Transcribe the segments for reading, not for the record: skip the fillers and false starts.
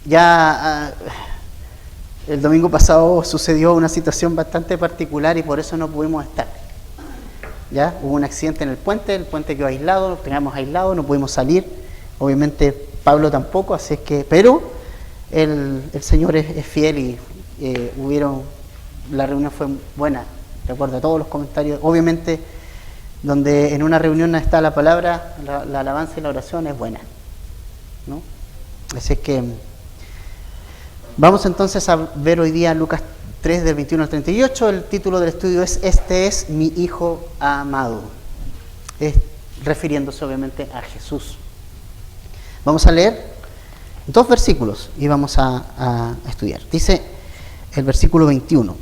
Ya el domingo pasado sucedió una situación bastante particular y por eso no pudimos estar. Ya hubo un accidente en el puente quedó aislado, lo teníamos aislado, no pudimos salir. Obviamente Pablo tampoco, así es que, pero el Señor es fiel y la reunión fue buena, de acuerdo a todos los comentarios. Obviamente, donde en una reunión está la palabra, la alabanza y la oración es buena, ¿no? Así es que vamos entonces a ver hoy día Lucas 3 del 21 al 38. El título del estudio es "Este es mi Hijo amado", refiriéndose obviamente a Jesús. Vamos a leer 2 versículos y vamos a estudiar. Dice el versículo 21: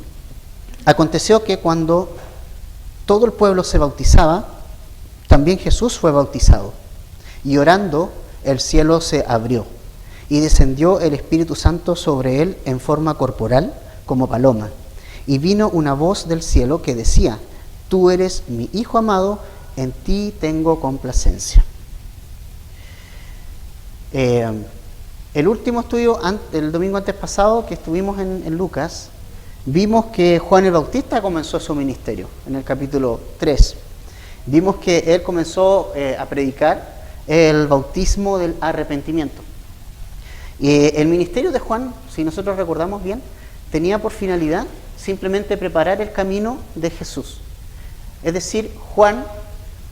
Aconteció que cuando todo el pueblo se bautizaba, también Jesús fue bautizado, y orando el cielo se abrió, y descendió el Espíritu Santo sobre él en forma corporal, como paloma, y vino una voz del cielo que decía: Tú eres mi Hijo amado, en ti tengo complacencia. El último estudio, el domingo antes pasado, que estuvimos en Lucas, vimos que Juan el Bautista comenzó su ministerio, en el capítulo 3. Vimos que él comenzó a predicar el bautismo del arrepentimiento. El ministerio de Juan, si nosotros recordamos bien, tenía por finalidad simplemente preparar el camino de Jesús. Es decir, Juan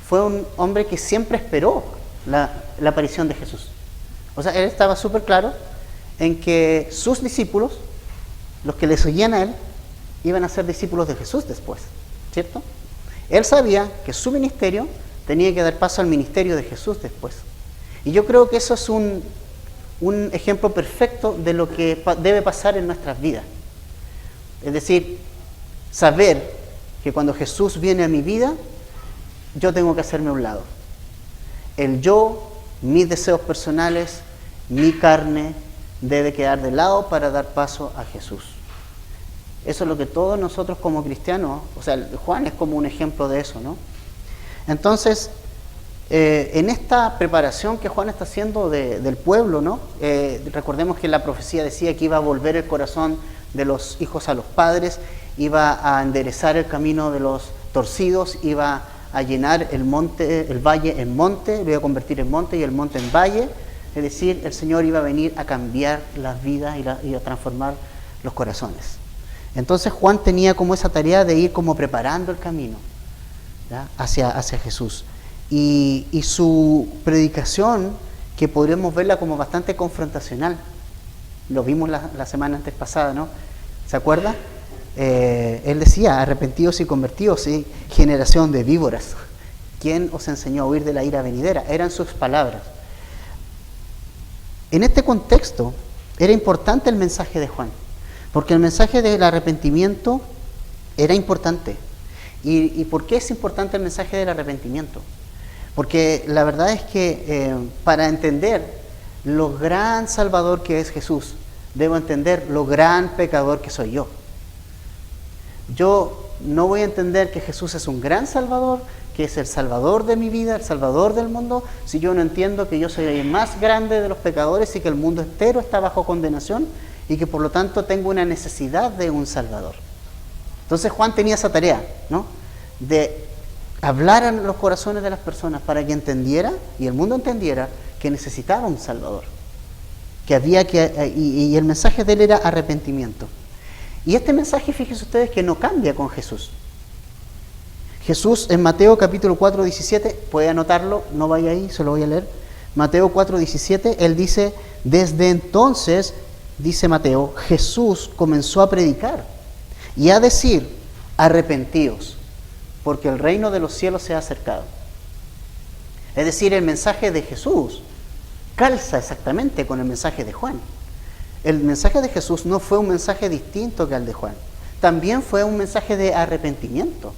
fue un hombre que siempre esperó la aparición de Jesús. O sea, él estaba súper claro en que sus discípulos, los que le seguían a él, iban a ser discípulos de Jesús después, ¿cierto? Él sabía que su ministerio tenía que dar paso al ministerio de Jesús después. Y yo creo que eso es un ejemplo perfecto de lo que debe pasar en nuestras vidas. Es decir, saber que cuando Jesús viene a mi vida, yo tengo que hacerme a un lado. El yo, mis deseos personales, mi carne, debe quedar de lado para dar paso a Jesús. Eso es lo que todos nosotros como cristianos, o sea, Juan es como un ejemplo de eso, ¿no? Entonces, en esta preparación que Juan está haciendo del pueblo, ¿no? Recordemos que la profecía decía que iba a volver el corazón de los hijos a los padres, iba a enderezar el camino de los torcidos, iba a llenar el valle en monte, lo iba a convertir en monte y el monte en valle. Es decir, el Señor iba a venir a cambiar las vidas y a transformar los corazones. Entonces Juan tenía como esa tarea de ir como preparando el camino, ¿ya? hacia Jesús. Y su predicación, que podríamos verla como bastante confrontacional, lo vimos la semana antes pasada, ¿no? ¿Se acuerda? Él decía: arrepentidos y convertidos, ¿sí? Generación de víboras, ¿quién os enseñó a huir de la ira venidera? Eran sus palabras. En este contexto era importante el mensaje de Juan, porque el mensaje del arrepentimiento era importante. ¿Y por qué es importante el mensaje del arrepentimiento? Porque la verdad es que para entender lo gran Salvador que es Jesús, debo entender lo gran pecador que soy yo. Yo no voy a entender que Jesús es un gran Salvador, que es el Salvador de mi vida, el Salvador del mundo, si yo no entiendo que yo soy el más grande de los pecadores y que el mundo entero está bajo condenación y que por lo tanto tengo una necesidad de un Salvador. Entonces Juan tenía esa tarea, ¿no? De hablar a los corazones de las personas para que entendiera y el mundo entendiera que necesitaba un Salvador, que había y el mensaje de él era arrepentimiento. Y este mensaje, fíjense ustedes, que no cambia con Jesús. Jesús en Mateo capítulo 4, 17, puede anotarlo, no vaya ahí, se lo voy a leer. Mateo 4, 17, él dice: desde entonces, dice Mateo, Jesús comenzó a predicar y a decir: arrepentíos, porque el reino de los cielos se ha acercado. Es decir, el mensaje de Jesús calza exactamente con el mensaje de Juan. El mensaje de Jesús no fue un mensaje distinto que al de Juan, también fue un mensaje de arrepentimiento.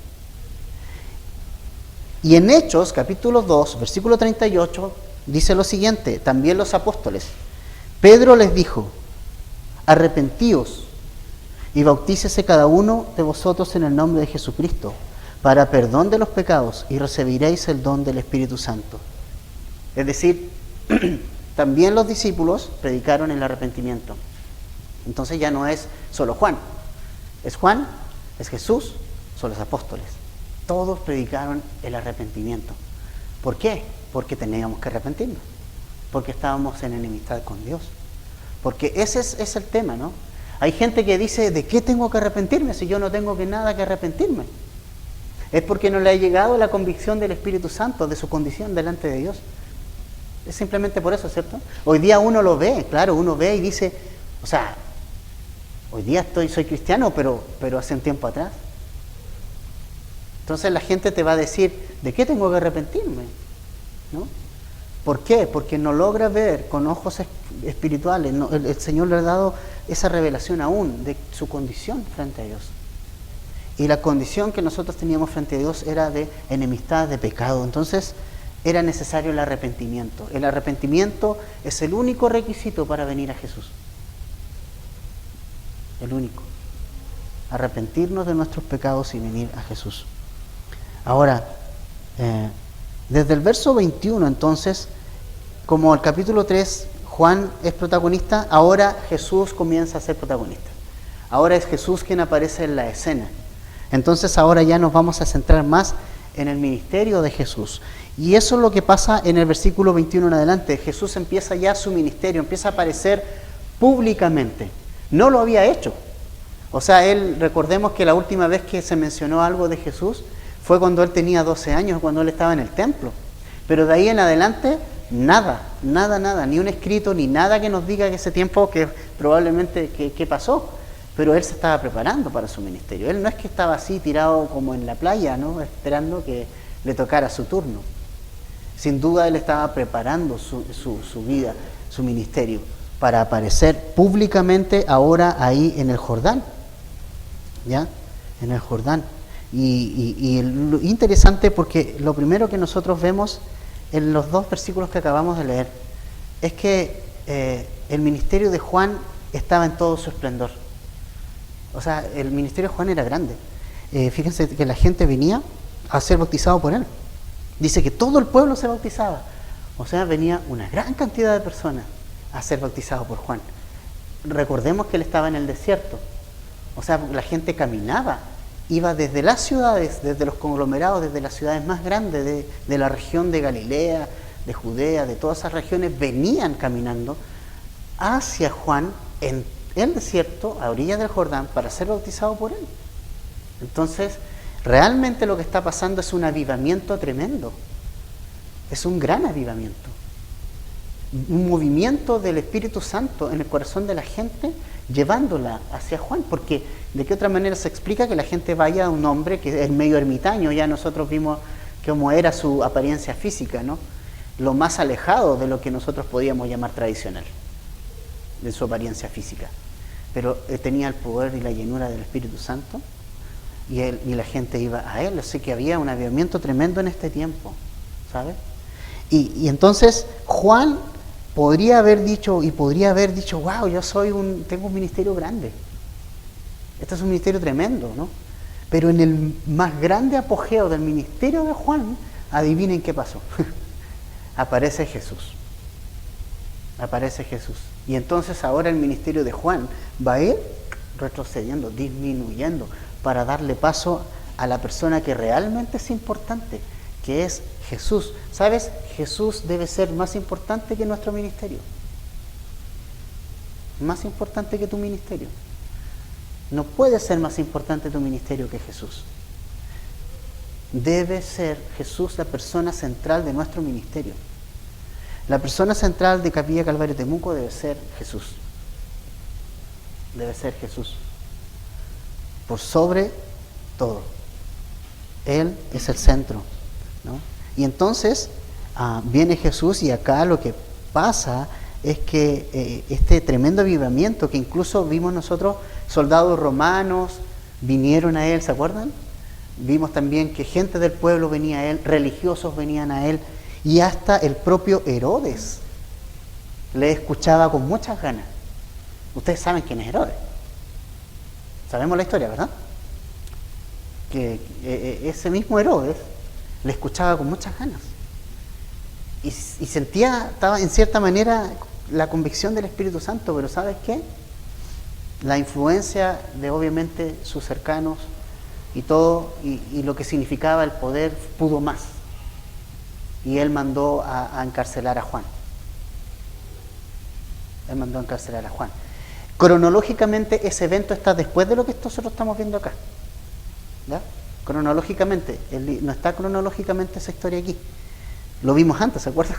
Y en Hechos, capítulo 2, versículo 38, dice lo siguiente: también los apóstoles. Pedro les dijo: arrepentíos y bautícese cada uno de vosotros en el nombre de Jesucristo, para perdón de los pecados, y recibiréis el don del Espíritu Santo. Es decir, también los discípulos predicaron el arrepentimiento. Entonces ya no es solo Juan, es Jesús, son los apóstoles. Todos predicaron el arrepentimiento. ¿Por qué? Porque teníamos que arrepentirnos, porque estábamos en enemistad con Dios. Porque ese es el tema, ¿no? Hay gente que dice, ¿de qué tengo que arrepentirme si yo no tengo nada que arrepentirme? Es porque no le ha llegado la convicción del Espíritu Santo de su condición delante de Dios. Es simplemente por eso, ¿cierto? Hoy día uno lo ve, claro, uno ve y dice, o sea, hoy día soy cristiano, pero hace un tiempo atrás. Entonces la gente te va a decir, ¿de qué tengo que arrepentirme? ¿No? ¿Por qué? Porque no logra ver con ojos espirituales. No, el Señor le ha dado esa revelación aún de su condición frente a Dios. Y la condición que nosotros teníamos frente a Dios era de enemistad, de pecado. Entonces era necesario el arrepentimiento. El arrepentimiento es el único requisito para venir a Jesús. El único. Arrepentirnos de nuestros pecados y venir a Jesús. Ahora, desde el verso 21, entonces, como el capítulo 3, Juan es protagonista, ahora Jesús comienza a ser protagonista. Ahora es Jesús quien aparece en la escena. Entonces ahora ya nos vamos a centrar más en el ministerio de Jesús. Y eso es lo que pasa en el versículo 21 en adelante. Jesús empieza ya su ministerio, empieza a aparecer públicamente. No lo había hecho. O sea, recordemos que la última vez que se mencionó algo de Jesús fue cuando él tenía 12 años, cuando él estaba en el templo. Pero de ahí en adelante, nada, ni un escrito, ni nada que nos diga que ese tiempo que probablemente que pasó. Pero él se estaba preparando para su ministerio. Él no es que estaba así tirado como en la playa, ¿no? Esperando que le tocara su turno. Sin duda él estaba preparando su vida, su ministerio, para aparecer públicamente ahora ahí en el Jordán. ¿Ya? En el Jordán. Y lo interesante, porque lo primero que nosotros vemos en los dos versículos que acabamos de leer es que el ministerio de Juan estaba en todo su esplendor. O sea, el ministerio de Juan era grande. Fíjense que la gente venía a ser bautizado por él. Dice que todo el pueblo se bautizaba. O sea, venía una gran cantidad de personas a ser bautizados por Juan. Recordemos que él estaba en el desierto. O sea, la gente caminaba. Iba desde las ciudades, desde los conglomerados, desde las ciudades más grandes de la región de Galilea, de Judea, de todas esas regiones, venían caminando hacia Juan en el desierto, a orillas del Jordán, para ser bautizado por él. Entonces, realmente lo que está pasando es un avivamiento tremendo. Es un gran avivamiento. Un movimiento del Espíritu Santo en el corazón de la gente, llevándola hacia Juan, porque de qué otra manera se explica que la gente vaya a un hombre que es medio ermitaño. Ya nosotros vimos cómo era su apariencia física, ¿no? Lo más alejado de lo que nosotros podíamos llamar tradicional, de su apariencia física. Pero tenía el poder y la llenura del Espíritu Santo, y la gente iba a él. Así que había un avivamiento tremendo en este tiempo, ¿sabes? Y entonces Juan podría haber dicho, wow, tengo un ministerio grande. Este es un ministerio tremendo, ¿no? Pero en el más grande apogeo del ministerio de Juan, adivinen qué pasó. Aparece Jesús. Y entonces ahora el ministerio de Juan va a ir retrocediendo, disminuyendo, para darle paso a la persona que realmente es importante, que es Jesús. ¿Sabes? Jesús debe ser más importante que nuestro ministerio. Más importante que tu ministerio. No puede ser más importante tu ministerio que Jesús. Debe ser Jesús la persona central de nuestro ministerio. La persona central de Capilla Calvario Temuco debe ser Jesús. Debe ser Jesús. Por sobre todo. Él es el centro, ¿no? Y entonces viene Jesús, y acá lo que pasa es que este tremendo avivamiento que incluso vimos nosotros, soldados romanos vinieron a él, ¿se acuerdan? Vimos también que gente del pueblo venía a él, religiosos venían a él, y hasta el propio Herodes le escuchaba con muchas ganas. Ustedes saben quién es Herodes. Sabemos la historia, ¿verdad? Que ese mismo Herodes le escuchaba con muchas ganas. y sentía, estaba en cierta manera la convicción del Espíritu Santo, pero ¿sabes qué? La influencia de obviamente sus cercanos y todo, y lo que significaba el poder, pudo más. Y él mandó a encarcelar a Juan. Él mandó a encarcelar a Juan. Cronológicamente ese evento está después de lo que nosotros estamos viendo acá. ¿Ya? Cronológicamente, no está cronológicamente esa historia aquí. Lo vimos antes, ¿se acuerdan?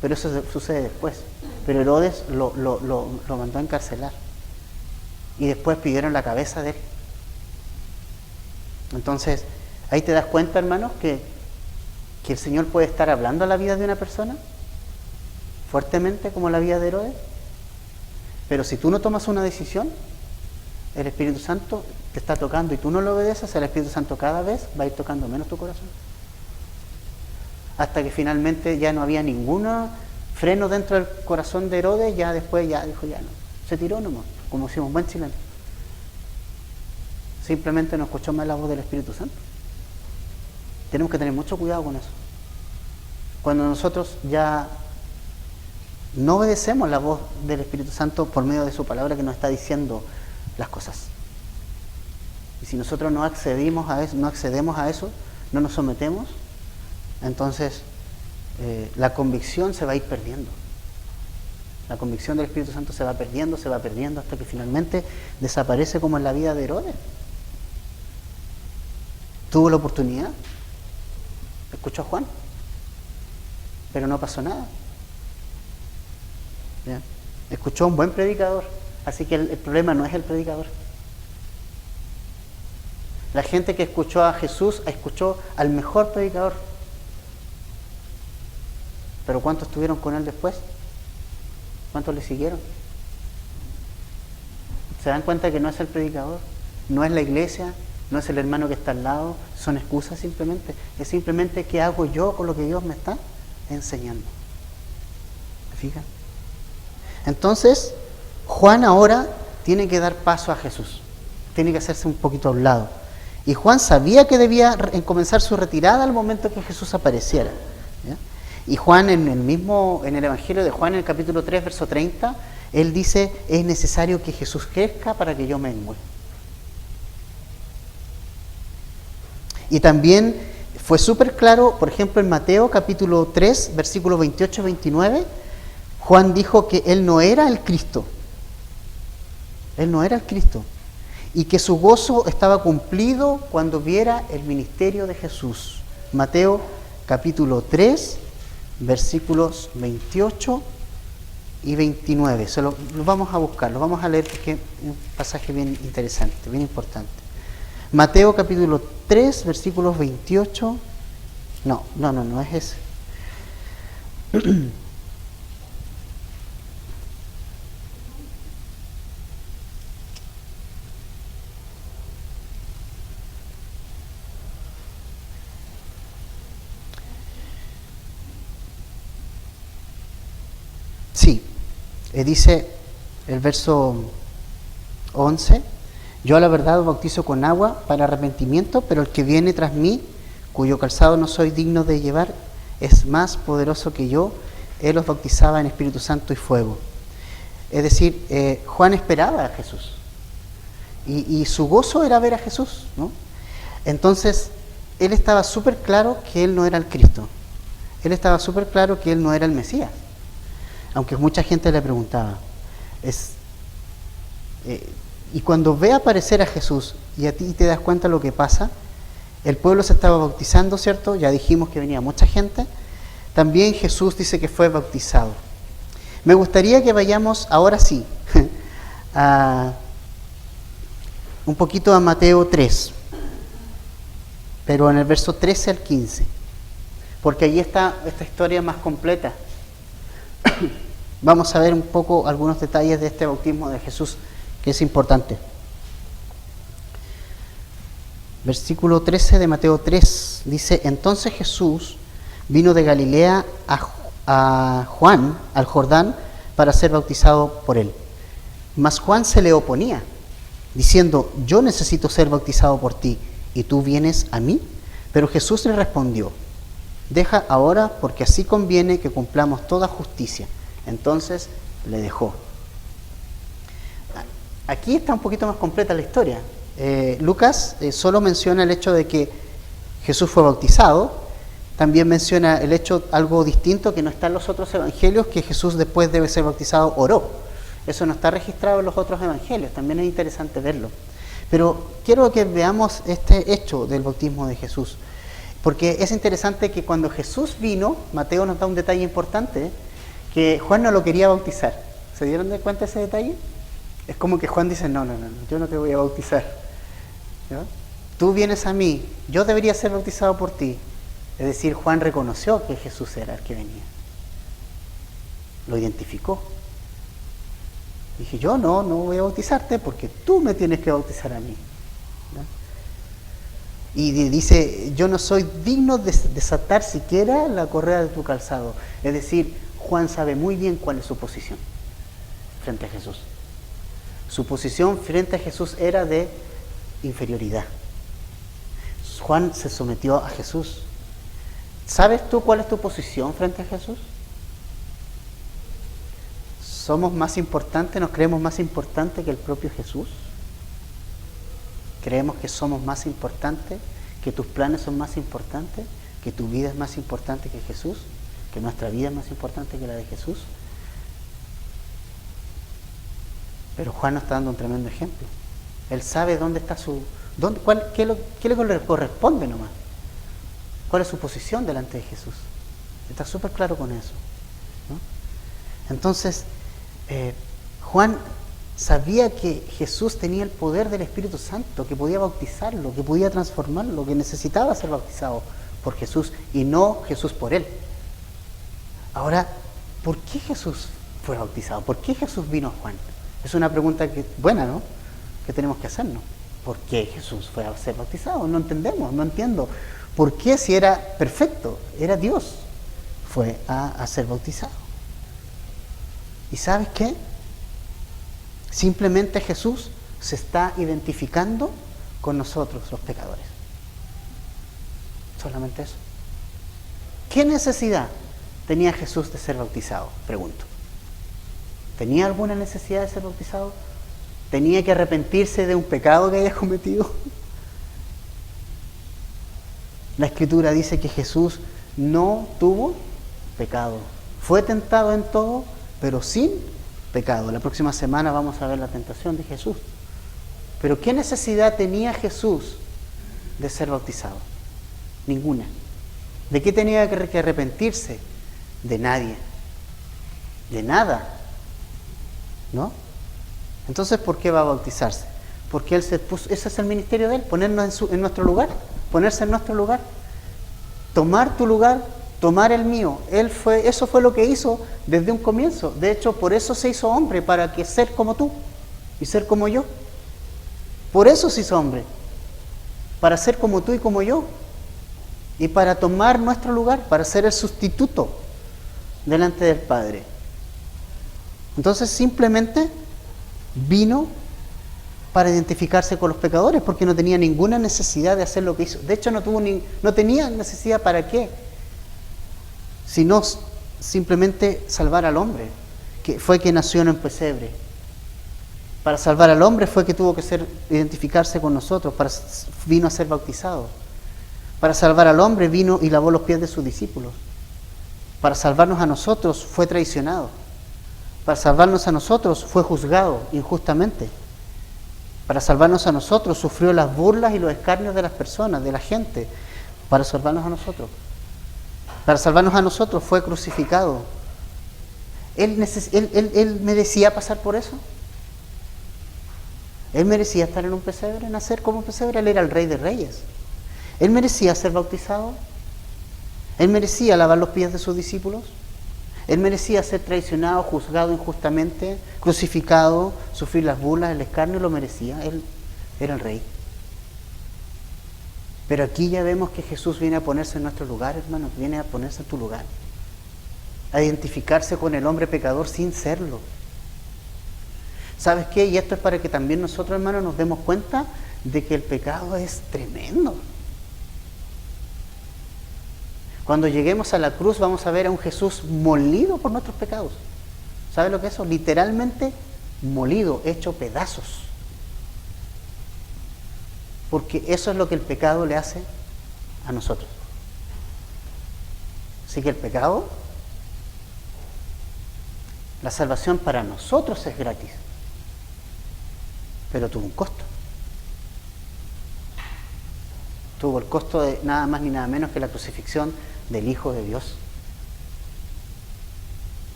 Pero eso sucede después. Pero Herodes lo mandó a encarcelar. Y después pidieron la cabeza de él. Entonces, ahí te das cuenta, hermanos, que el Señor puede estar hablando a la vida de una persona fuertemente como la vida de Herodes. Pero si tú no tomas una decisión, el Espíritu Santo te está tocando y tú no lo obedeces, el Espíritu Santo cada vez va a ir tocando menos tu corazón. Hasta que finalmente ya no había ningún freno dentro del corazón de Herodes, ya después ya dijo ya no. Se tiró nomás, como decimos buen chileno. Simplemente no escuchó más la voz del Espíritu Santo. Tenemos que tener mucho cuidado con eso. Cuando nosotros ya no obedecemos la voz del Espíritu Santo por medio de su palabra que nos está diciendo las cosas. Y si nosotros no accedemos a eso, no nos sometemos, entonces la convicción se va a ir perdiendo. La convicción del Espíritu Santo se va perdiendo hasta que finalmente desaparece, como en la vida de Herodes. Tuvo la oportunidad, escuchó a Juan, pero no pasó nada. ¿Ya? Escuchó a un buen predicador, así que el problema no es el predicador. La gente que escuchó a Jesús escuchó al mejor predicador. Pero ¿cuántos estuvieron con él después? ¿Cuántos le siguieron? ¿Se dan cuenta que no es el predicador? No es la iglesia, no es el hermano que está al lado, son excusas simplemente. Es simplemente qué hago yo con lo que Dios me está enseñando. ¿Me fijan? Entonces, Juan ahora tiene que dar paso a Jesús. Tiene que hacerse un poquito a un lado. Y Juan sabía que debía comenzar su retirada al momento que Jesús apareciera. ¿Ya? Y Juan en el Evangelio de Juan, en el capítulo 3, verso 30, él dice, es necesario que Jesús crezca para que yo mengue. Y también fue súper claro, por ejemplo, en Mateo capítulo 3, versículos 28 y 29, Juan dijo que él no era el Cristo. Él no era el Cristo. Y que su gozo estaba cumplido cuando viera el ministerio de Jesús. Mateo capítulo 3, versículos 28 y 29. Lo vamos a buscar, lo vamos a leer porque es un pasaje bien interesante, bien importante. Mateo capítulo 3, versículos 28. No es ese. Sí, dice el verso 11, yo a la verdad os bautizo con agua para arrepentimiento, pero el que viene tras mí, cuyo calzado no soy digno de llevar, es más poderoso que yo, él os bautizaba en Espíritu Santo y fuego. Es decir, Juan esperaba a Jesús, y su gozo era ver a Jesús, ¿no? Entonces, él estaba súper claro que él no era el Cristo, él estaba súper claro que él no era el Mesías. Aunque mucha gente le preguntaba. Y cuando ve aparecer a Jesús y a ti te das cuenta lo que pasa, el pueblo se estaba bautizando, ¿cierto? Ya dijimos que venía mucha gente. También Jesús dice que fue bautizado. Me gustaría que vayamos ahora sí un poquito a Mateo 3, pero en el verso 13 al 15, porque allí está esta historia más completa. Vamos a ver un poco algunos detalles de este bautismo de Jesús, que es importante. Versículo 13 de Mateo 3 dice, entonces Jesús vino de Galilea a Juan, al Jordán, para ser bautizado por él. Mas Juan se le oponía, diciendo, yo necesito ser bautizado por ti, ¿y tú vienes a mí? Pero Jesús le respondió, Deja ahora, porque así conviene que cumplamos toda justicia. Entonces le dejó. Aquí está un poquito más completa la historia. Lucas solo menciona el hecho de que Jesús fue bautizado. También menciona el hecho, algo distinto que no está en los otros evangelios, que Jesús después de ser bautizado oró. Eso no está registrado en los otros evangelios, también es interesante verlo. Pero quiero que veamos este hecho del bautismo de Jesús, porque es interesante que cuando Jesús vino, Mateo nos da un detalle importante, que Juan no lo quería bautizar. ¿Se dieron de cuenta ese detalle? Es como que Juan dice, no, yo no te voy a bautizar. ¿No? Tú vienes a mí, yo debería ser bautizado por ti. Es decir, Juan reconoció que Jesús era el que venía. Lo identificó. Dije, yo no voy a bautizarte porque tú me tienes que bautizar a mí. ¿No? Y dice, yo no soy digno de desatar siquiera la correa de tu calzado. Es decir, Juan sabe muy bien cuál es su posición frente a Jesús. Su posición frente a Jesús era de inferioridad. Juan se sometió a Jesús. ¿Sabes tú cuál es tu posición frente a Jesús? ¿Somos más importantes, nos creemos más importantes que el propio Jesús? ¿Creemos que somos más importantes, que tus planes son más importantes, que tu vida es más importante que Jesús, que nuestra vida es más importante que la de Jesús? Pero Juan nos está dando un tremendo ejemplo. Él sabe dónde está qué le corresponde nomás. ¿Cuál es su posición delante de Jesús? Está súper claro con eso, ¿no? Entonces, Juan sabía que Jesús tenía el poder del Espíritu Santo, que podía bautizarlo, que podía transformarlo, que necesitaba ser bautizado por Jesús y no Jesús por él. Ahora, ¿por qué Jesús fue bautizado? ¿Por qué Jesús vino a Juan? Es una pregunta buena, ¿no? Que tenemos que hacernos. ¿Por qué Jesús fue a ser bautizado? No entendemos, no entiendo. ¿Por qué, si era perfecto, era Dios, fue a ser bautizado? ¿Y sabes qué? Simplemente Jesús se está identificando con nosotros, los pecadores. Solamente eso. ¿Qué necesidad tenía Jesús de ser bautizado? Pregunto. ¿Tenía alguna necesidad de ser bautizado? ¿Tenía que arrepentirse de un pecado que haya cometido? La Escritura dice que Jesús no tuvo pecado. Fue tentado en todo, pero sin pecado. La próxima semana vamos a ver la tentación de Jesús. Pero ¿qué necesidad tenía Jesús de ser bautizado? Ninguna. ¿De qué tenía que arrepentirse? De nadie. De nada. ¿No? Entonces, ¿por qué va a bautizarse? Porque Él se puso, ese es el ministerio de Él, ponernos en nuestro lugar, ponerse en nuestro lugar, tomar tu lugar, tomar el mío. Eso fue lo que hizo desde un comienzo. De hecho, por eso se hizo hombre, para que ser como tú y ser como yo. Por eso se hizo hombre, para ser como tú y como yo, y para tomar nuestro lugar, para ser el sustituto delante del Padre. Entonces simplemente vino para identificarse con los pecadores, porque no tenía ninguna necesidad de hacer lo que hizo. De hecho, no tenía necesidad para qué, sino simplemente salvar al hombre, que fue que nació en un pesebre. Para salvar al hombre fue que tuvo que identificarse con nosotros, vino a ser bautizado. Para salvar al hombre vino y lavó los pies de sus discípulos. Para salvarnos a nosotros fue traicionado. Para salvarnos a nosotros fue juzgado injustamente. Para salvarnos a nosotros sufrió las burlas y los escarnios de las personas, de la gente. Para salvarnos a nosotros. Para salvarnos a nosotros fue crucificado. ¿Él merecía pasar por eso? ¿Él merecía estar en un pesebre, nacer como un pesebre? Él era el Rey de Reyes. ¿Él merecía ser bautizado? ¿Él merecía lavar los pies de sus discípulos? ¿Él merecía ser traicionado, juzgado injustamente, crucificado, sufrir las burlas, el escarnio? Lo merecía. Él era el Rey. Pero aquí ya vemos que Jesús viene a ponerse en nuestro lugar, hermanos, viene a ponerse en tu lugar, a identificarse con el hombre pecador sin serlo. ¿Sabes qué? Y esto es para que también nosotros, hermanos, nos demos cuenta de que el pecado es tremendo. Cuando lleguemos a la cruz vamos a ver a un Jesús molido por nuestros pecados. ¿Sabe lo que es eso? Literalmente molido, hecho pedazos. Porque eso es lo que el pecado le hace a nosotros. Así que el pecado, la salvación para nosotros es gratis, pero tuvo un costo. Tuvo el costo de nada más ni nada menos que la crucifixión del Hijo de Dios.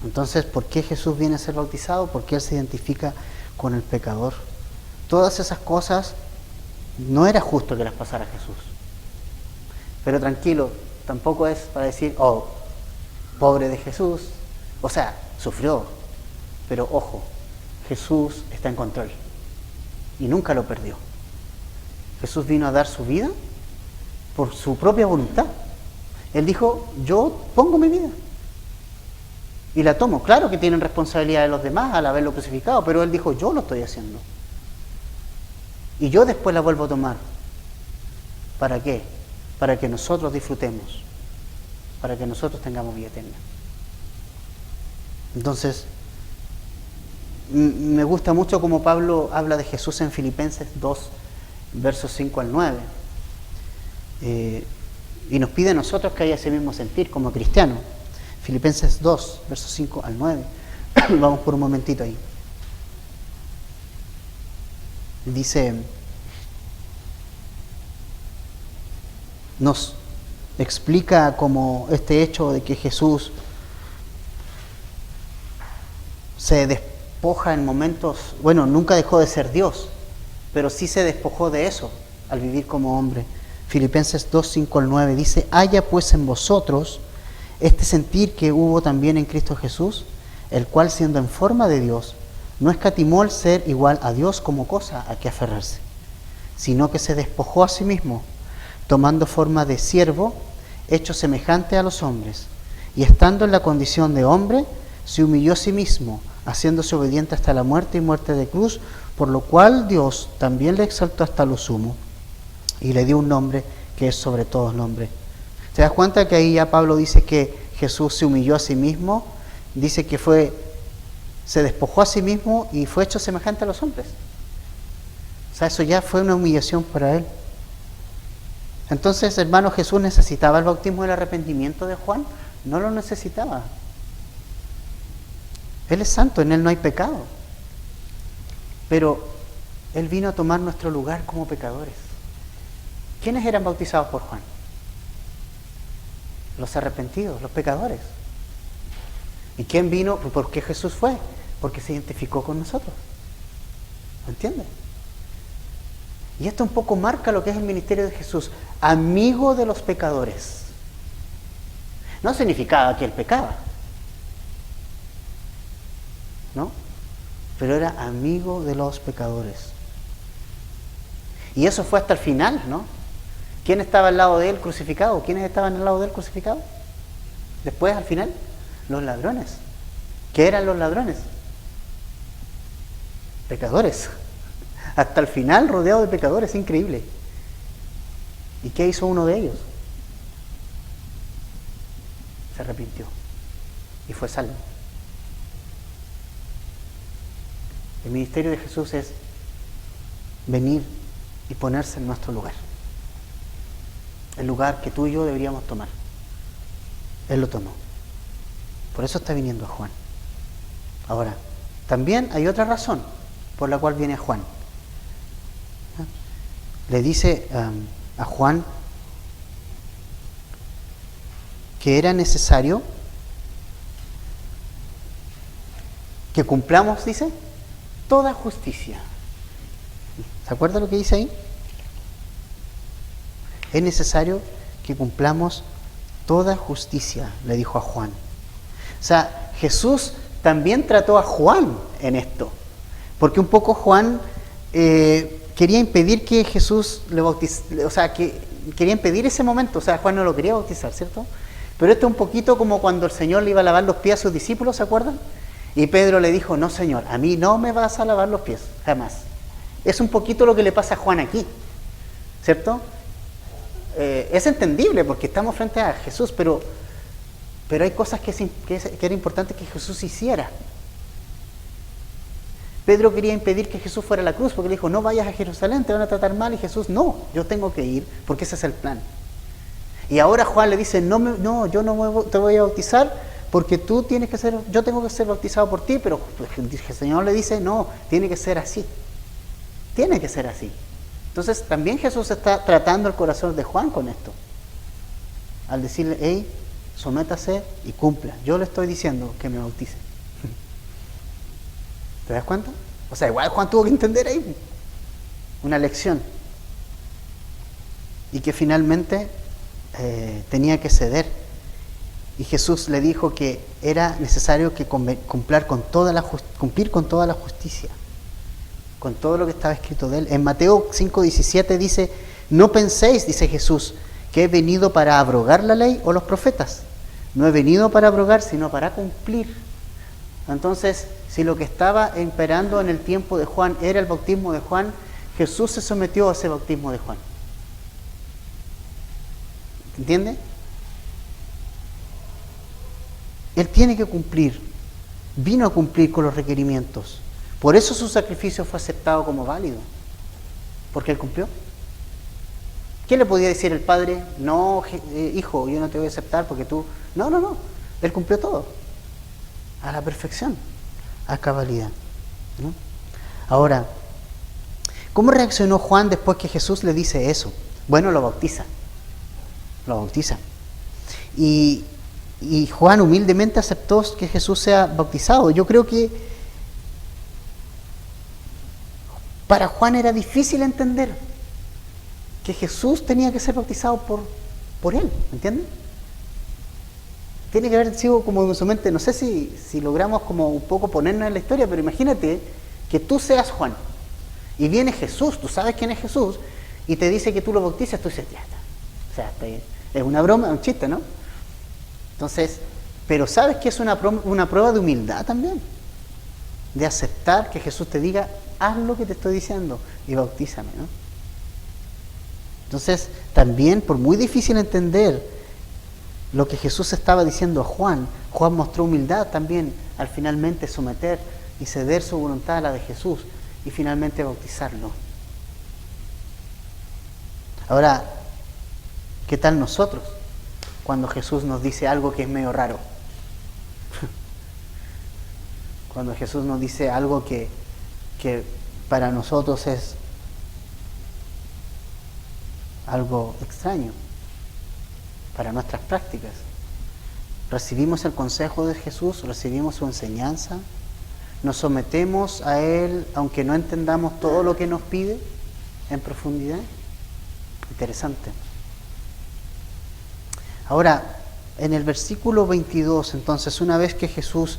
Entonces, ¿por qué Jesús viene a ser bautizado? Porque Él se identifica con el pecador. Todas esas cosas no era justo que las pasara Jesús. Pero tranquilo, tampoco es para decir, oh, pobre de Jesús. O sea, sufrió, pero ojo, Jesús está en control y nunca lo perdió. Jesús vino a dar su vida por su propia voluntad. Él dijo, yo pongo mi vida y la tomo. Claro que tienen responsabilidad de los demás al haberlo crucificado, pero Él dijo, yo lo estoy haciendo. Y yo después la vuelvo a tomar. ¿Para qué? Para que nosotros disfrutemos, para que nosotros tengamos vida eterna. Entonces, me gusta mucho como Pablo habla de Jesús en Filipenses 2, versos 5 al 9. Y nos pide a nosotros que haya ese mismo sentir como cristianos. Filipenses 2, versos 5 al 9. Vamos por un momentito ahí. Dice, nos explica como este hecho de que Jesús se despoja en momentos, bueno, nunca dejó de ser Dios, pero sí se despojó de eso al vivir como hombre. Filipenses 2, 5 al 9 dice, haya pues en vosotros este sentir que hubo también en Cristo Jesús, el cual siendo en forma de Dios, no escatimó el ser igual a Dios como cosa a que aferrarse, sino que se despojó a sí mismo, tomando forma de siervo, hecho semejante a los hombres, y estando en la condición de hombre, se humilló a sí mismo, haciéndose obediente hasta la muerte y muerte de cruz, por lo cual Dios también le exaltó hasta lo sumo, y le dio un nombre que es sobre todos nombres. ¿Te das cuenta que ahí ya Pablo dice que Jesús se humilló a sí mismo? Dice que se despojó a sí mismo y fue hecho semejante a los hombres. O sea, eso ya fue una humillación para Él. Entonces, hermano, ¿Jesús necesitaba el bautismo del arrepentimiento de Juan? No lo necesitaba. Él es santo, en Él no hay pecado. Pero Él vino a tomar nuestro lugar como pecadores. ¿Quiénes eran bautizados por Juan? Los arrepentidos, los pecadores. ¿Y quién vino? ¿Por qué Jesús fue? Porque se identificó con nosotros. ¿Me entiendes? Y esto un poco marca lo que es el ministerio de Jesús. Amigo de los pecadores. No significaba que Él pecaba, ¿no? Pero era amigo de los pecadores. Y eso fue hasta el final, ¿no? ¿Quién estaba al lado de Él crucificado? ¿Quiénes estaban al lado de Él crucificado? Después, al final, los ladrones. ¿Qué eran los ladrones? Pecadores. Hasta el final rodeado de pecadores, increíble. ¿Y qué hizo uno de ellos? Se arrepintió y fue salvo. El ministerio de Jesús es venir y ponerse en nuestro lugar. El lugar que tú y yo deberíamos tomar. Él lo tomó. Por eso está viniendo a Juan. Ahora, también hay otra razón por la cual viene a Juan. Le dice a Juan que era necesario que cumplamos, dice, toda justicia. ¿Se acuerda lo que dice ahí? Es necesario que cumplamos toda justicia, le dijo a Juan. O sea, Jesús también trató a Juan en esto, porque un poco Juan quería impedir que Jesús le bautizara, o sea, que quería impedir ese momento, o sea, Juan no lo quería bautizar, ¿cierto? Pero esto es un poquito como cuando el Señor le iba a lavar los pies a sus discípulos, ¿se acuerdan? Y Pedro le dijo, no, Señor, a mí no me vas a lavar los pies, jamás. Es un poquito lo que le pasa a Juan aquí, ¿cierto? Es entendible porque estamos frente a Jesús, pero hay cosas que era importante que Jesús hiciera. Pedro quería impedir que Jesús fuera a la cruz porque le dijo, no vayas a Jerusalén, te van a tratar mal, y Jesús, no, yo tengo que ir porque ese es el plan. Y ahora Juan le dice, no, yo no te voy a bautizar porque yo tengo que ser bautizado por ti, pero el Señor le dice, no, tiene que ser así. Tiene que ser así. Entonces también Jesús está tratando el corazón de Juan con esto. Al decirle, hey, sométase y cumpla. Yo le estoy diciendo que me bautice. ¿Te das cuenta? O sea, igual Juan tuvo que entender ahí una lección. Y que finalmente tenía que ceder. Y Jesús le dijo que era necesario que cumplir con toda la justicia, con todo lo que estaba escrito de él. En Mateo 5:17 dice, no penséis, dice Jesús, que he venido para abrogar la ley o los profetas. No he venido para abrogar, sino para cumplir. Entonces, si lo que estaba imperando en el tiempo de Juan era el bautismo de Juan, Jesús se sometió a ese bautismo de Juan. ¿Entiende? Él tiene que cumplir. Vino a cumplir con los requerimientos. Por eso su sacrificio fue aceptado como válido. Porque él cumplió. ¿Qué le podía decir el padre? No, hijo, yo no te voy a aceptar porque tú... No. Él cumplió todo. A la perfección. A cabalidad. ¿No? Ahora, ¿cómo reaccionó Juan después que Jesús le dice eso? Bueno, lo bautiza. Y Juan humildemente aceptó que Jesús sea bautizado. Yo creo que para Juan era difícil entender que Jesús tenía que ser bautizado por él, ¿me entienden? Tiene que haber sido como en su mente, no sé si logramos como un poco ponernos en la historia, pero imagínate que tú seas Juan y viene Jesús, tú sabes quién es Jesús, y te dice que tú lo bautizas, tú dices, ya está. O sea, es una broma, un chiste, ¿no? Entonces, pero sabes que es una prueba de humildad también, de aceptar que Jesús te diga, haz lo que te estoy diciendo y bautízame, ¿no? Entonces, también, por muy difícil entender lo que Jesús estaba diciendo a Juan, Juan mostró humildad también al finalmente someter y ceder su voluntad a la de Jesús y finalmente bautizarlo. Ahora, ¿qué tal nosotros cuando Jesús nos dice algo que es medio raro? Cuando Jesús nos dice algo que para nosotros es algo extraño para nuestras prácticas. Recibimos el consejo de Jesús, recibimos su enseñanza, nos sometemos a Él aunque no entendamos todo lo que nos pide en profundidad. Interesante. Ahora, en el versículo 22, entonces, una vez que Jesús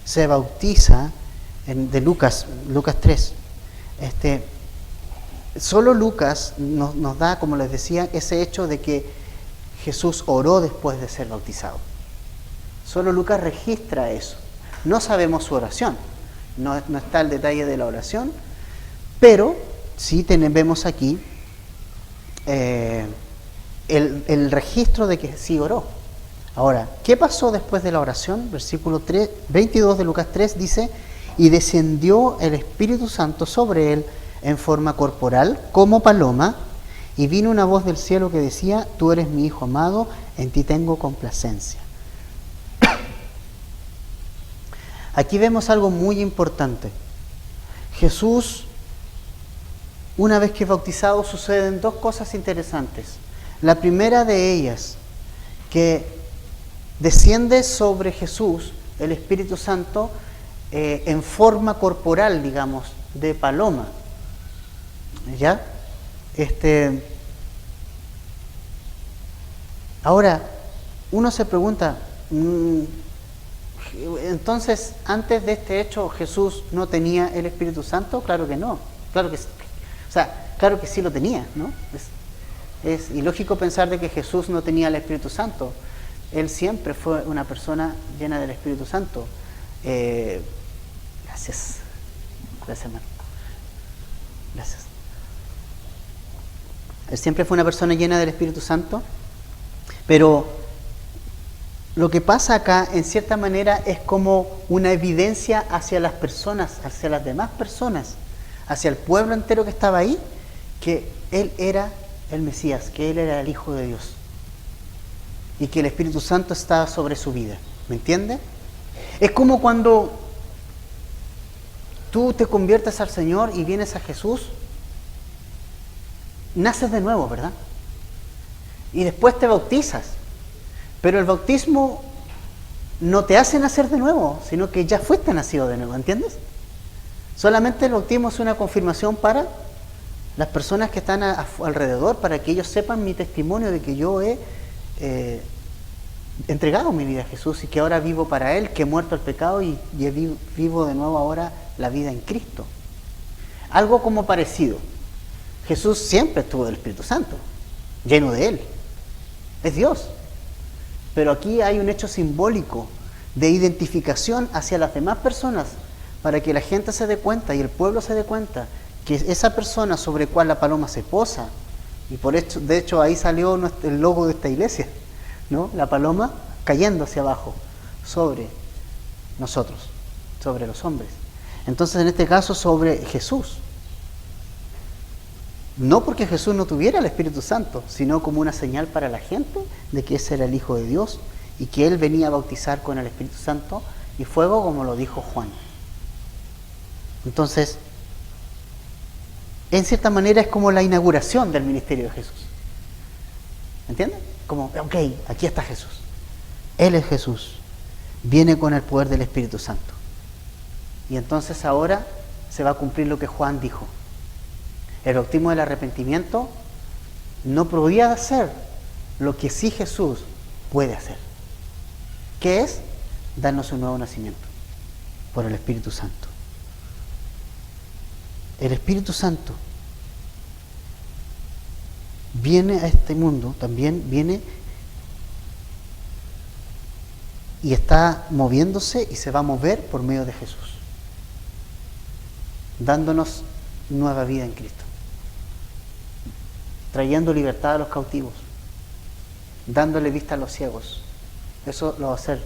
se bautiza, de Lucas 3, solo Lucas nos da, como les decía, ese hecho de que Jesús oró después de ser bautizado. Solo Lucas registra eso. No sabemos su oración, no está el detalle de la oración, pero sí vemos aquí el registro de que sí oró. Ahora, ¿qué pasó después de la oración? Versículo 22 de Lucas 3 dice, y descendió el Espíritu Santo sobre él en forma corporal, como paloma, y vino una voz del cielo que decía, tú eres mi Hijo amado, en ti tengo complacencia. Aquí vemos algo muy importante. Jesús, una vez que es bautizado, suceden dos cosas interesantes. La primera de ellas, que desciende sobre Jesús el Espíritu Santo en forma corporal, digamos, de paloma. ¿Ya? Ahora, uno se pregunta, entonces, antes de este hecho, ¿Jesús no tenía el Espíritu Santo? Claro que no. Claro que sí lo tenía, ¿no? Es ilógico pensar de que Jesús no tenía el Espíritu Santo. Él siempre fue una persona llena del Espíritu Santo. Gracias. Gracias, hermano. Gracias. Él siempre fue una persona llena del Espíritu Santo, pero lo que pasa acá, en cierta manera, es como una evidencia hacia las personas, hacia las demás personas, hacia el pueblo entero que estaba ahí, que Él era el Mesías, que Él era el Hijo de Dios, y que el Espíritu Santo estaba sobre su vida. ¿Me entiendes? Es como cuando tú te conviertes al Señor y vienes a Jesús, naces de nuevo, ¿verdad? Y después te bautizas. Pero el bautismo no te hace nacer de nuevo, sino que ya fuiste nacido de nuevo, ¿entiendes? Solamente el bautismo es una confirmación para las personas que están alrededor, para que ellos sepan mi testimonio de que yo he entregado mi vida a Jesús y que ahora vivo para Él, que he muerto al pecado y vivo de nuevo ahora la vida en Cristo. Algo como parecido. Jesús siempre estuvo del Espíritu Santo, lleno de Él. Es Dios. Pero aquí hay un hecho simbólico de identificación hacia las demás personas para que la gente se dé cuenta y el pueblo se dé cuenta que esa persona sobre cual la paloma se posa, y por hecho, de hecho ahí salió el logo de esta iglesia, ¿no? La paloma cayendo hacia abajo sobre nosotros, sobre los hombres. Entonces en este caso sobre Jesús. No porque Jesús no tuviera el Espíritu Santo, sino como una señal para la gente de que ese era el Hijo de Dios y que Él venía a bautizar con el Espíritu Santo y fuego, como lo dijo Juan. Entonces, en cierta manera es como la inauguración del ministerio de Jesús. ¿Entienden? Como, ok, aquí está Jesús. Él es Jesús. Viene con el poder del Espíritu Santo. Y entonces ahora se va a cumplir lo que Juan dijo. El bautismo del arrepentimiento no podía hacer lo que sí Jesús puede hacer. ¿Qué es? Darnos un nuevo nacimiento por el Espíritu Santo. El Espíritu Santo viene a este mundo, también viene y está moviéndose y se va a mover por medio de Jesús, dándonos nueva vida en Cristo, trayendo libertad a los cautivos, dándole vista a los ciegos. Eso lo va a hacer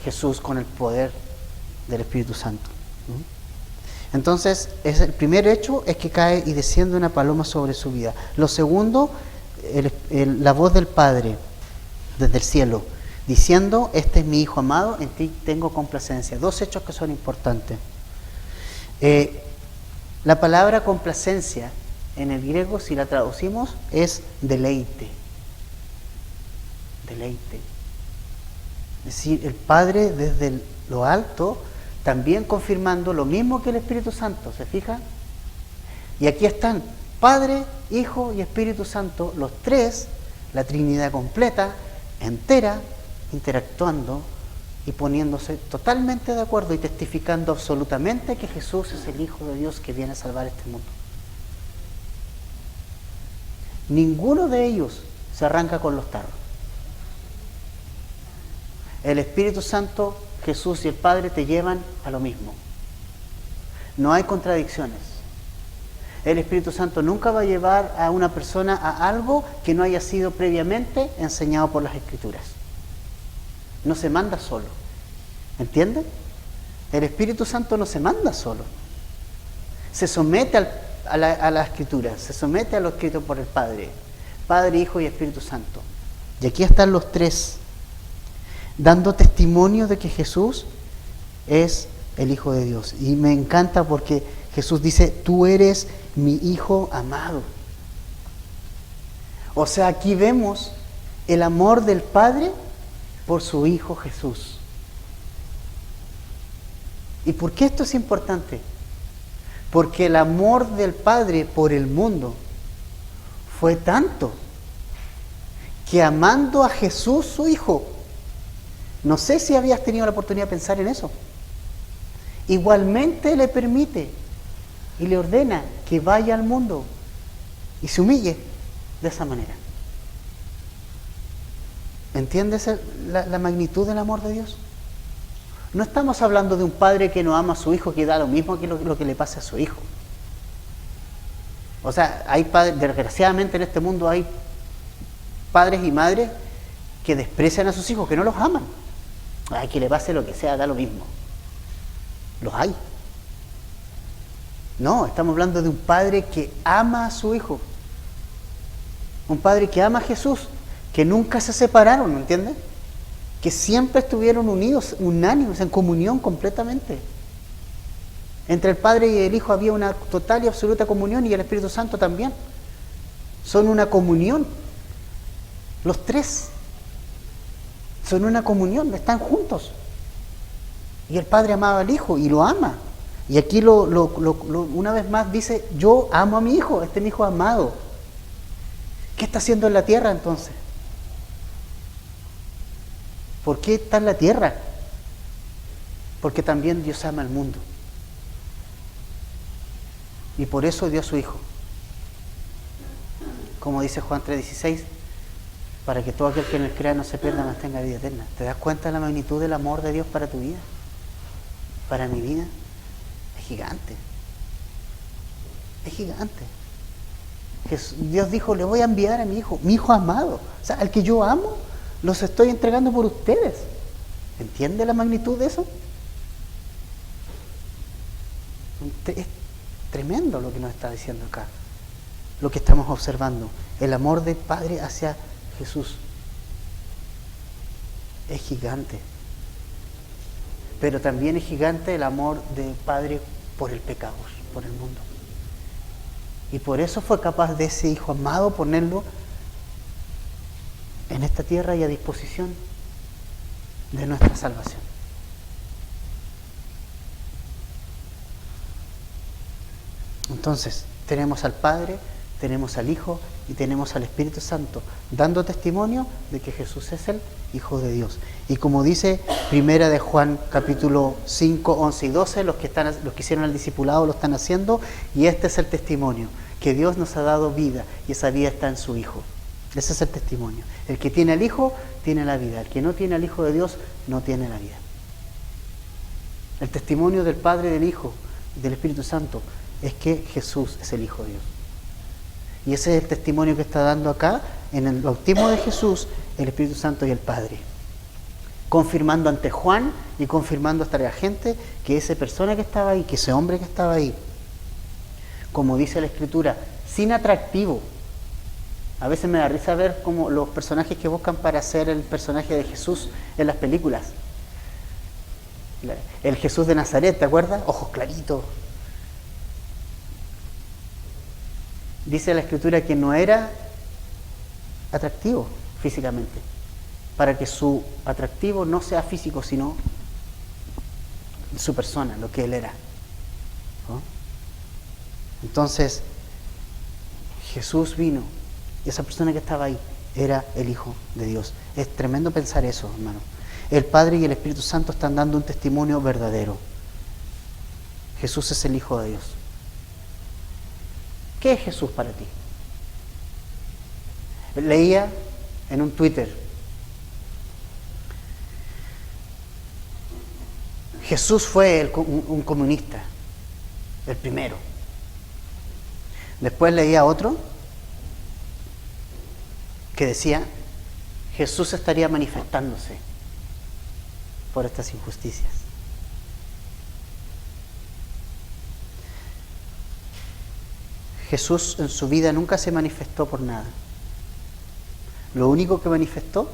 Jesús con el poder del Espíritu Santo, ¿no? Entonces, el primer hecho es que cae y desciende una paloma sobre su vida. Lo segundo, la voz del Padre desde el cielo, diciendo, este es mi Hijo amado, en ti tengo complacencia. Dos hechos que son importantes. La palabra complacencia en el griego, si la traducimos, es deleite. Deleite. Es decir, el Padre desde lo alto, también confirmando lo mismo que el Espíritu Santo, ¿se fijan? Y aquí están Padre, Hijo y Espíritu Santo, los tres, la Trinidad completa, entera, interactuando y poniéndose totalmente de acuerdo y testificando absolutamente que Jesús es el Hijo de Dios que viene a salvar este mundo. Ninguno de ellos se arranca con los tarros. El Espíritu Santo, Jesús y el Padre te llevan a lo mismo. No hay contradicciones. El Espíritu Santo nunca va a llevar a una persona a algo que no haya sido previamente enseñado por las Escrituras. No se manda solo. ¿Entienden? El Espíritu Santo no se manda solo. Se somete a la Escritura, se somete a lo escrito por el Padre. Padre, Hijo y Espíritu Santo. Y aquí están los tres, dando testimonio de que Jesús es el Hijo de Dios. Y me encanta porque Jesús dice, tú eres mi Hijo amado. O sea, aquí vemos el amor del Padre por su Hijo Jesús. ¿Y por qué esto es importante? Porque el amor del Padre por el mundo fue tanto que amando a Jesús, su Hijo, no sé si habías tenido la oportunidad de pensar en eso, igualmente le permite y le ordena que vaya al mundo y se humille de esa manera. ¿Entiendes la magnitud del amor de Dios? No estamos hablando de un padre que no ama a su hijo, que da lo mismo que lo que le pase a su hijo. O sea, hay padres, desgraciadamente en este mundo hay padres y madres que desprecian a sus hijos, que no los aman. Ay, que le pase lo que sea, da lo mismo. Los hay. No, estamos hablando de un padre que ama a su hijo. Un padre que ama a Jesús, que nunca se separaron, ¿me entiendes? Que siempre estuvieron unidos, unánimes, en comunión completamente. Entre el Padre y el Hijo había una total y absoluta comunión, y el Espíritu Santo también. Son una comunión. Los tres son una comunión, están juntos. Y el Padre amaba al Hijo y lo ama. Y aquí una vez más dice, yo amo a mi Hijo, este es mi Hijo amado. ¿Qué está haciendo en la tierra entonces? ¿Por qué está en la tierra? Porque también Dios ama al mundo. Y por eso dio a su Hijo. Como dice Juan 3:16, para que todo aquel que en él crea no se pierda, mas tenga vida eterna. ¿Te das cuenta de la magnitud del amor de Dios para tu vida? Para mi vida. Es gigante. Es gigante. Dios dijo, le voy a enviar a mi Hijo amado. O sea, al que yo amo, los estoy entregando por ustedes. ¿Entiende la magnitud de eso? Es tremendo lo que nos está diciendo acá. Lo que estamos observando. El amor del Padre hacia Jesús. Es gigante. Pero también es gigante el amor del Padre por el pecado, por el mundo. Y por eso fue capaz de ese Hijo amado ponerlo en esta tierra y a disposición de nuestra salvación. Entonces, tenemos al Padre, tenemos al Hijo y tenemos al Espíritu Santo dando testimonio de que Jesús es el Hijo de Dios. Y como dice Primera de Juan capítulo 5, 11 y 12, los que hicieron el discipulado lo están haciendo, y este es el testimonio, que Dios nos ha dado vida y esa vida está en su Hijo. Ese es el testimonio. El que tiene al Hijo tiene la vida, el que no tiene al Hijo de Dios no tiene la vida. El testimonio del Padre, del Hijo y del Espíritu Santo es que Jesús es el Hijo de Dios. Y ese es el testimonio que está dando acá, en el bautismo de Jesús, el Espíritu Santo y el Padre. Confirmando ante Juan y confirmando hasta la gente que esa persona que estaba ahí, que ese hombre que estaba ahí, como dice la Escritura, sin atractivo. A veces me da risa ver como los personajes que buscan para hacer el personaje de Jesús en las películas. El Jesús de Nazaret, ¿te acuerdas? Ojos claritos. Dice la Escritura que no era atractivo físicamente, para que su atractivo no sea físico, sino su persona, lo que él era. ¿No? Entonces, Jesús vino, y esa persona que estaba ahí era el Hijo de Dios. Es tremendo pensar eso, hermano. El Padre y el Espíritu Santo están dando un testimonio verdadero. Jesús es el Hijo de Dios. ¿Qué es Jesús para ti? Leía en un Twitter, Jesús fue un comunista, el primero. Después leía otro que decía, Jesús estaría manifestándose por estas injusticias. Jesús en su vida nunca se manifestó por nada. Lo único que manifestó,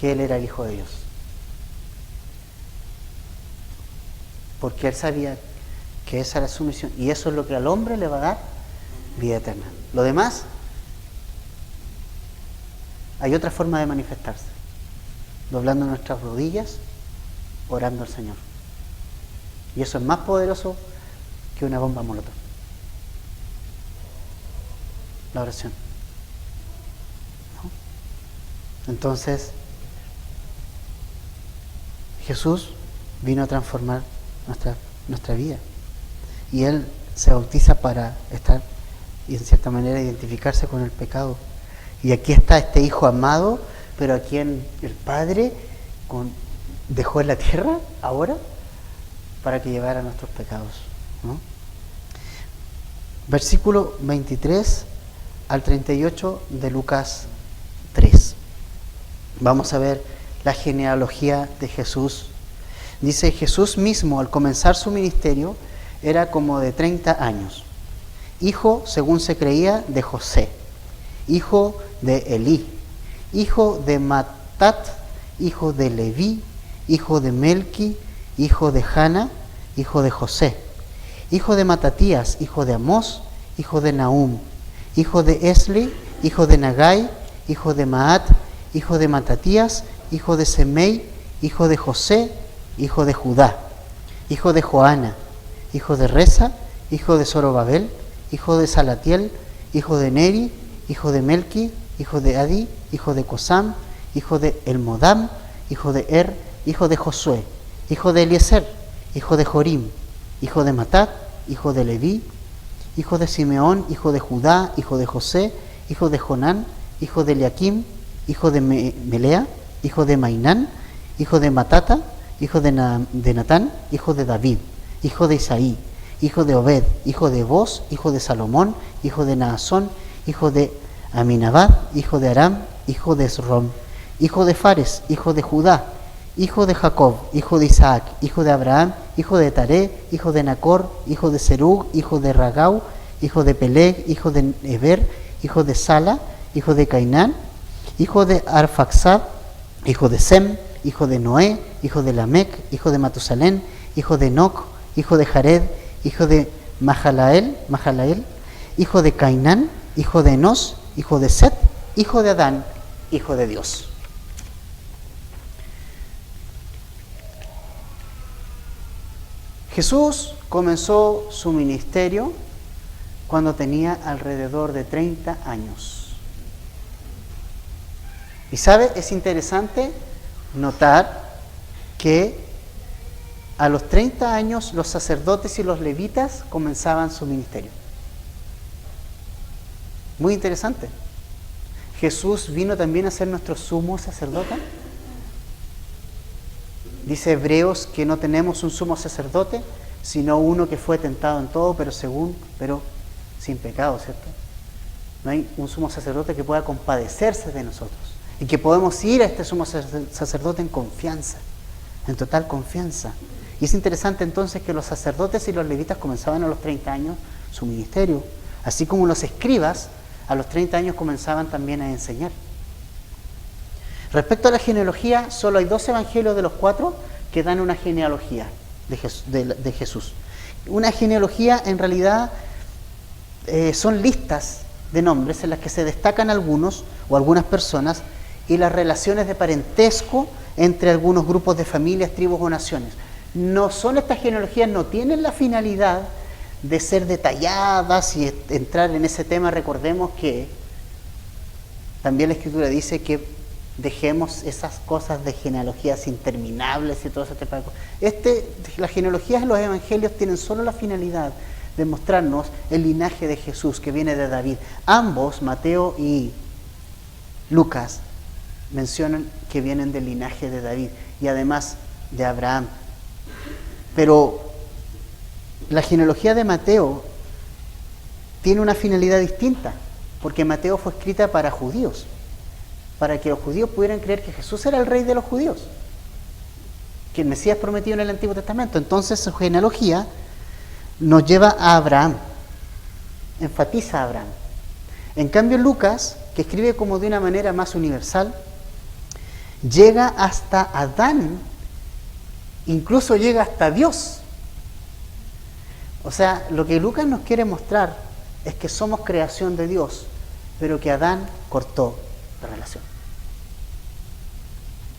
que Él era el Hijo de Dios. Porque Él sabía que esa era su misión. Y eso es lo que al hombre le va a dar vida eterna. Lo demás, hay otra forma de manifestarse. Doblando nuestras rodillas, orando al Señor. Y eso es más poderoso que una bomba molotov. La oración. ¿No? Entonces, Jesús vino a transformar nuestra vida. Y Él se bautiza para estar y en cierta manera identificarse con el pecado. Y aquí está este Hijo amado, pero a quien el Padre dejó en la tierra ahora para que llevara nuestros pecados, ¿no? versículo 23 al 38 de Lucas 3. Vamos a ver la genealogía de Jesús. Dice, Jesús mismo al comenzar su ministerio era como de 30 años, hijo, según se creía, de José, hijo de Elí, hijo de Matat, hijo de Leví, hijo de Melqui, hijo de Jana, hijo de José, hijo de Matatías, hijo de Amós, hijo de Nahum, hijo de Esli, hijo de Nagai, hijo de Maat, hijo de Matatías, hijo de Semei, hijo de José, hijo de Judá, hijo de Joana, hijo de Resa, hijo de Zorobabel, hijo de Salatiel, hijo de Neri, hijo de Melqui, hijo de Adi, hijo de Cosam, hijo de Elmodam, hijo de hijo de Josué, hijo de Eliezer, hijo de Jorim, hijo de Matat, hijo de Leví, hijo de Simeón, hijo de Judá, hijo de José, hijo de Jonán, hijo de Eliakim, hijo de Melea, hijo de Mainán, hijo de Matata, hijo de Natán, hijo de David, hijo de Isaí, hijo de Obed, hijo de Boz, hijo de Salomón, hijo de Naasón, hijo de Aminabad, hijo de Aram, hijo de Esrom, hijo de Fares, hijo de Judá, hijo de Jacob, hijo de Isaac, hijo de Abraham, hijo de Taré, hijo de Nacor, hijo de Serug, hijo de Ragau, hijo de Peleg, hijo de Eber, hijo de Sala, hijo de Cainán, hijo de Arfaxad, hijo de Sem, hijo de Noé, hijo de Lamec, hijo de Matusalén, hijo de Enoc, hijo de Jared, hijo de Mahalael, hijo de Cainán, hijo de Enos, hijo de Set, hijo de Adán, hijo de Dios. Jesús comenzó su ministerio cuando tenía alrededor de 30 años. Y sabe, es interesante notar que a los 30 años los sacerdotes y los levitas comenzaban su ministerio. Muy interesante. Jesús vino también a ser nuestro sumo sacerdote. Dice Hebreos que no tenemos un sumo sacerdote, sino uno que fue tentado en todo, pero sin pecado, ¿cierto? No hay un sumo sacerdote que pueda compadecerse de nosotros y que podemos ir a este sumo sacerdote en confianza, en total confianza. Y es interesante entonces que los sacerdotes y los levitas comenzaban a los 30 años su ministerio, así como los escribas a los 30 años comenzaban también a enseñar. Respecto a la genealogía, solo hay 2 evangelios de los 4 que dan una genealogía de Jesús. Una genealogía en realidad son listas de nombres en las que se destacan algunos o algunas personas y las relaciones de parentesco entre algunos grupos de familias, tribus o naciones. No son estas genealogías, no tienen la finalidad de ser detalladas y entrar en ese tema. Recordemos que también la Escritura dice que dejemos esas cosas de genealogías interminables y todo ese tipo de cosas. Las genealogías en los evangelios tienen solo la finalidad de mostrarnos el linaje de Jesús que viene de David. Ambos, Mateo y Lucas, mencionan que vienen del linaje de David y además de Abraham. Pero la genealogía de Mateo tiene una finalidad distinta, porque Mateo fue escrita para judíos, para que los judíos pudieran creer que Jesús era el rey de los judíos, que el Mesías prometido en el Antiguo Testamento. Entonces su genealogía nos lleva a Abraham, enfatiza a Abraham. En cambio Lucas, que escribe como de una manera más universal, llega hasta Adán, incluso llega hasta Dios. O sea, lo que Lucas nos quiere mostrar es que somos creación de Dios, pero que Adán cortó la relación.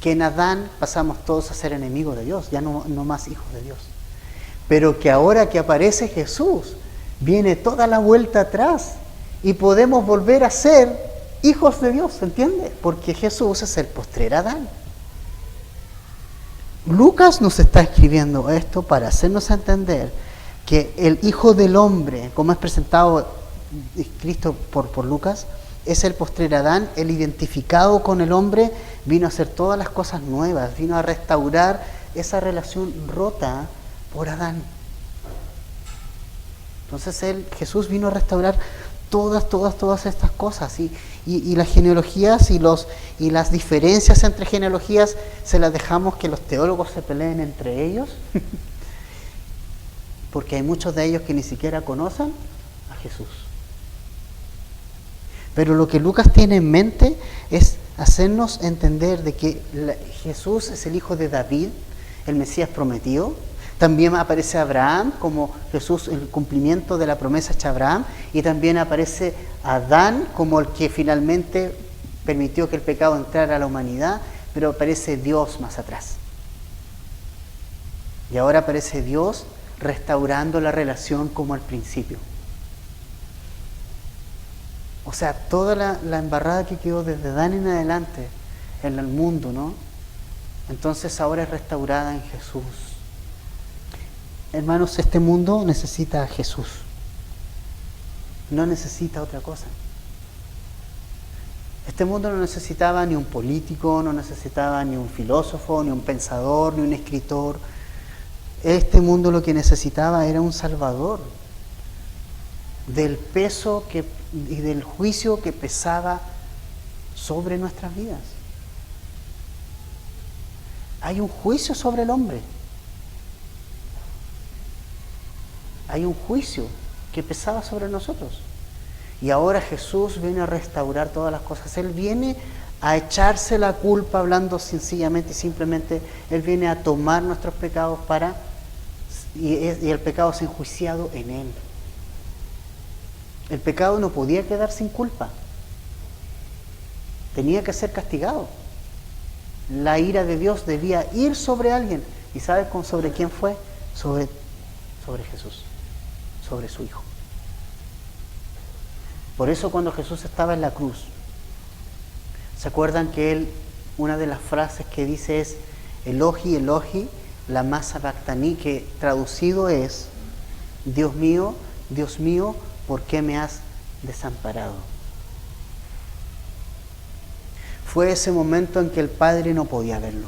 Que en Adán pasamos todos a ser enemigos de Dios, ya no más hijos de Dios. Pero que ahora que aparece Jesús, viene toda la vuelta atrás y podemos volver a ser hijos de Dios, ¿entiende? Porque Jesús es el postrer Adán. Lucas nos está escribiendo esto para hacernos entender que el Hijo del Hombre, como es presentado Cristo por Lucas, es el postrer Adán, el identificado con el hombre, vino a hacer todas las cosas nuevas, vino a restaurar esa relación rota por Adán. Entonces Jesús vino a restaurar todas estas cosas. Y las genealogías y las diferencias entre genealogías se las dejamos que los teólogos se peleen entre ellos. Porque hay muchos de ellos que ni siquiera conocen a Jesús. Pero lo que Lucas tiene en mente es hacernos entender de que Jesús es el hijo de David, el Mesías prometido. También aparece Abraham como Jesús, el cumplimiento de la promesa hecha a Abraham. Y también aparece Adán como el que finalmente permitió que el pecado entrara a la humanidad. Pero aparece Dios más atrás. Y ahora aparece Dios restaurando la relación como al principio. O sea, toda la embarrada que quedó desde Adán en adelante en el mundo, ¿no? Entonces ahora es restaurada en Jesús. Hermanos, este mundo necesita a Jesús. No necesita otra cosa. Este mundo no necesitaba ni un político, no necesitaba ni un filósofo, ni un pensador, ni un escritor. Este mundo lo que necesitaba era un Salvador del peso y del juicio que pesaba sobre nuestras vidas. Hay un juicio sobre el hombre. Hay un juicio que pesaba sobre nosotros. Y ahora Jesús viene a restaurar todas las cosas. Él viene a echarse la culpa, hablando sencillamente y simplemente. Él viene a tomar nuestros pecados y el pecado es enjuiciado en Él. El pecado no podía quedar sin culpa. Tenía que ser castigado. La ira de Dios debía ir sobre alguien. ¿Y sabes sobre quién fue? Sobre Jesús, sobre su Hijo. Por eso cuando Jesús estaba en la cruz, ¿se acuerdan que una de las frases que dice es Elohi, Elohi, lama sabactani, que traducido es Dios mío, ¿por qué me has desamparado? Fue ese momento en que el Padre no podía verlo.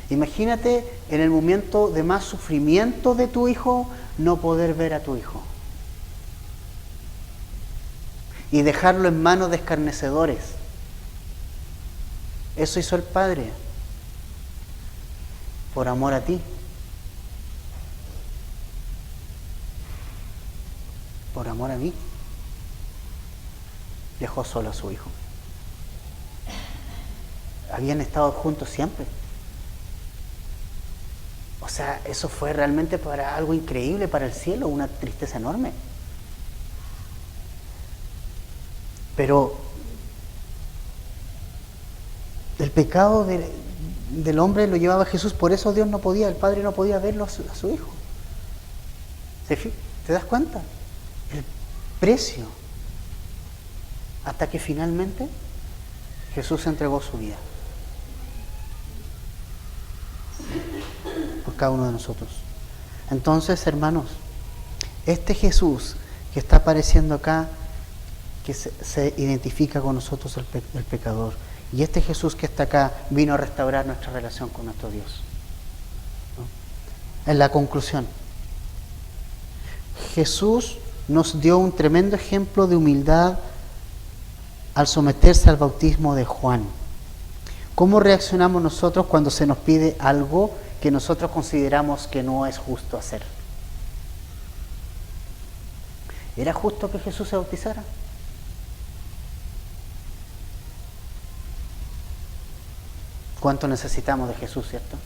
Imagínate en el momento de más sufrimiento de tu hijo, no poder ver a tu hijo. Y dejarlo en manos de escarnecedores. Eso hizo el Padre. Por amor a ti. Por amor a mí. Dejó solo a su hijo. Habían estado juntos siempre. O sea, eso fue realmente para algo increíble para el cielo, una tristeza enorme. Pero el pecado del hombre lo llevaba a Jesús, por eso Dios no podía, el Padre no podía verlo a su hijo. ¿Te das cuenta? El precio. Hasta que finalmente Jesús entregó su vida por cada uno de nosotros. Entonces, hermanos, este Jesús que está apareciendo acá, que se identifica con nosotros el pecador, y este Jesús que está acá vino a restaurar nuestra relación con nuestro Dios, ¿no? En la conclusión, Jesús nos dio un tremendo ejemplo de humildad al someterse al bautismo de Juan. ¿Cómo reaccionamos nosotros cuando se nos pide algo que nosotros consideramos que no es justo hacer? ¿Era justo que Jesús se bautizara? ¿Cuánto necesitamos de Jesús, cierto?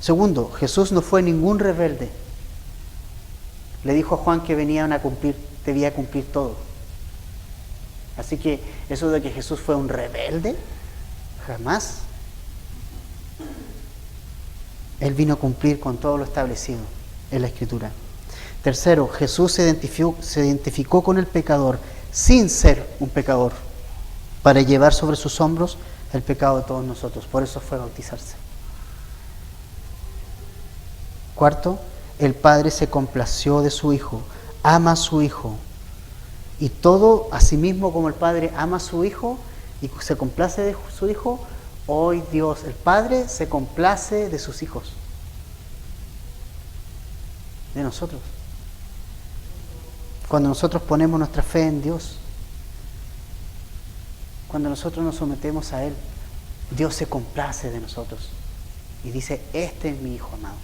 Segundo, Jesús no fue ningún rebelde. Le dijo a Juan que debía cumplir todo. Así que eso de que Jesús fue un rebelde, jamás. Él vino a cumplir con todo lo establecido en la Escritura. Tercero, Jesús se identificó con el pecador sin ser un pecador, para llevar sobre sus hombros el pecado de todos nosotros. Por eso fue a bautizarse. Cuarto, el Padre se complació de su Hijo, ama a su Hijo. Y todo, asimismo como el Padre ama a su Hijo y se complace de su Hijo, Hoy Dios, el Padre, se complace de sus hijos, de nosotros. Cuando nosotros ponemos nuestra fe en Dios, cuando nosotros nos sometemos a Él, Dios se complace de nosotros y dice, este es mi Hijo amado.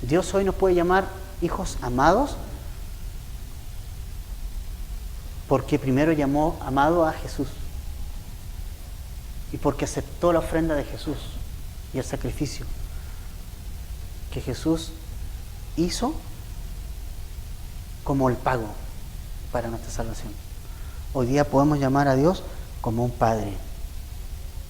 Dios hoy nos puede llamar hijos amados porque primero llamó amado a Jesús y porque aceptó la ofrenda de Jesús y el sacrificio que Jesús hizo como el pago para nuestra salvación. Hoy día podemos llamar a Dios como un Padre.